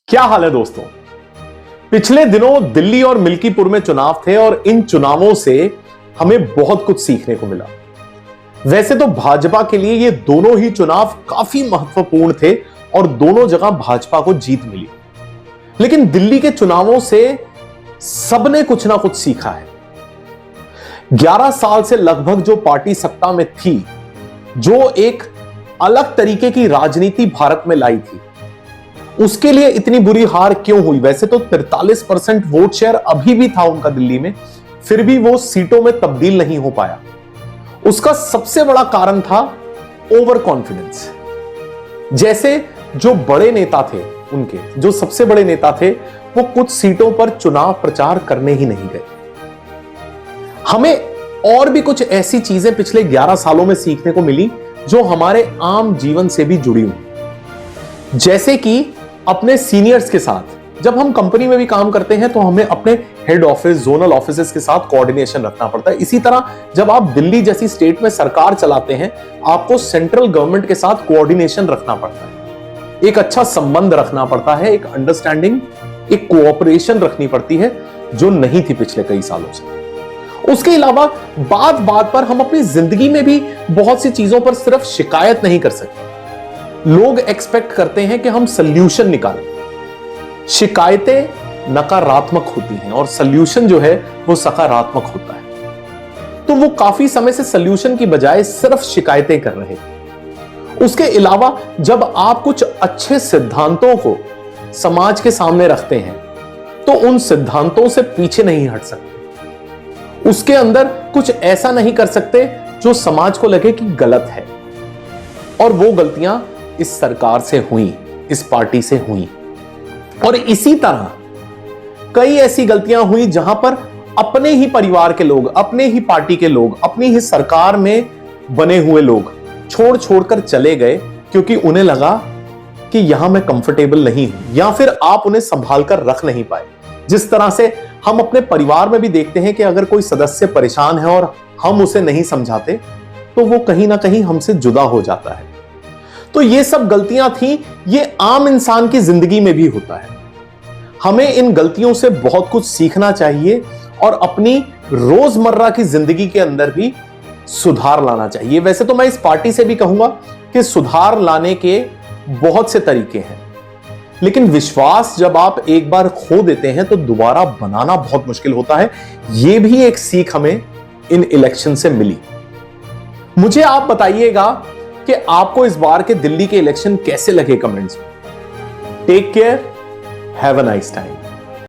क्या हाल है दोस्तों। पिछले दिनों दिल्ली और मिल्कीपुर में चुनाव थे और इन चुनावों से हमें बहुत कुछ सीखने को मिला। वैसे तो भाजपा के लिए ये दोनों ही चुनाव काफी महत्वपूर्ण थे और दोनों जगह भाजपा को जीत मिली, लेकिन दिल्ली के चुनावों से सबने कुछ ना कुछ सीखा है। 11 साल से लगभग जो पार्टी सत्ता में थी, जो एक अलग तरीके की राजनीति भारत में लाई थी, उसके लिए इतनी बुरी हार क्यों हुई। वैसे तो 43% वोट शेयर अभी भी था उनका दिल्ली में, फिर भी वो सीटों में तब्दील नहीं हो पाया। उसका सबसे बड़ा कारण था ओवर कॉन्फिडेंस। जैसे जो बड़े नेता थे, उनके जो सबसे बड़े नेता थे, वो कुछ सीटों पर चुनाव प्रचार करने ही नहीं गए। हमें और भी कुछ ऐसी चीजें पिछले 11 सालों में सीखने को मिली जो हमारे आम जीवन से भी जुड़ी हुई। जैसे कि अपने सीनियर्स के साथ जब हम कंपनी में भी काम करते हैं तो हमें अपने हेड ऑफिस, जोनल ऑफिसेस के साथ कोऑर्डिनेशन रखना पड़ता है। इसी तरह जब आप दिल्ली जैसी स्टेट में सरकार चलाते हैं, आपको सेंट्रल गवर्नमेंट के साथ कोऑर्डिनेशन रखना पड़ता है, एक अच्छा संबंध रखना पड़ता है, एक अंडरस्टैंडिंग, एक कोऑपरेशन रखनी पड़ती है, जो नहीं थी पिछले कई सालों से। उसके अलावा बात बात पर हम अपनी जिंदगी में भी बहुत सी चीजों पर सिर्फ शिकायत नहीं कर सकते। लोग एक्सपेक्ट करते हैं कि हम सल्यूशन निकालें। शिकायतें नकारात्मक होती हैं और सल्यूशन जो है वो सकारात्मक होता है। तो वो काफी समय से सल्यूशन की बजाय सिर्फ शिकायतें कर रहे थे। उसके अलावा जब आप कुछ अच्छे सिद्धांतों को समाज के सामने रखते हैं तो उन सिद्धांतों से पीछे नहीं हट सकते। उसके अंदर कुछ ऐसा नहीं कर सकते जो समाज को लगे कि गलत है। और वो गलतियां इस सरकार से हुई, इस पार्टी से हुई। और इसी तरह कई ऐसी गलतियां हुई जहां पर अपने ही परिवार के लोग, अपने ही पार्टी के लोग, अपनी ही सरकार में बने हुए लोग छोड़ छोड़कर चले गए क्योंकि उन्हें लगा कि यहां मैं कंफर्टेबल नहीं हूं, या फिर आप उन्हें संभाल कर रख नहीं पाए। जिस तरह से हम अपने परिवार में भी देखते हैं कि अगर कोई सदस्य परेशान है और हम उसे नहीं समझाते तो वो कहीं ना कहीं हमसे जुदा हो जाता है। तो ये सब गलतियां थी, ये आम इंसान की जिंदगी में भी होता है। हमें इन गलतियों से बहुत कुछ सीखना चाहिए और अपनी रोजमर्रा की जिंदगी के अंदर भी सुधार लाना चाहिए। वैसे तो मैं इस पार्टी से भी कहूंगा कि सुधार लाने के बहुत से तरीके हैं, लेकिन विश्वास जब आप एक बार खो देते हैं तो दोबारा बनाना बहुत मुश्किल होता है। यह भी एक सीख हमें इन इलेक्शन से मिली। मुझे आप बताइएगा कि आपको इस बार के दिल्ली के इलेक्शन कैसे लगे कमेंट्स में। Take care, have a nice time.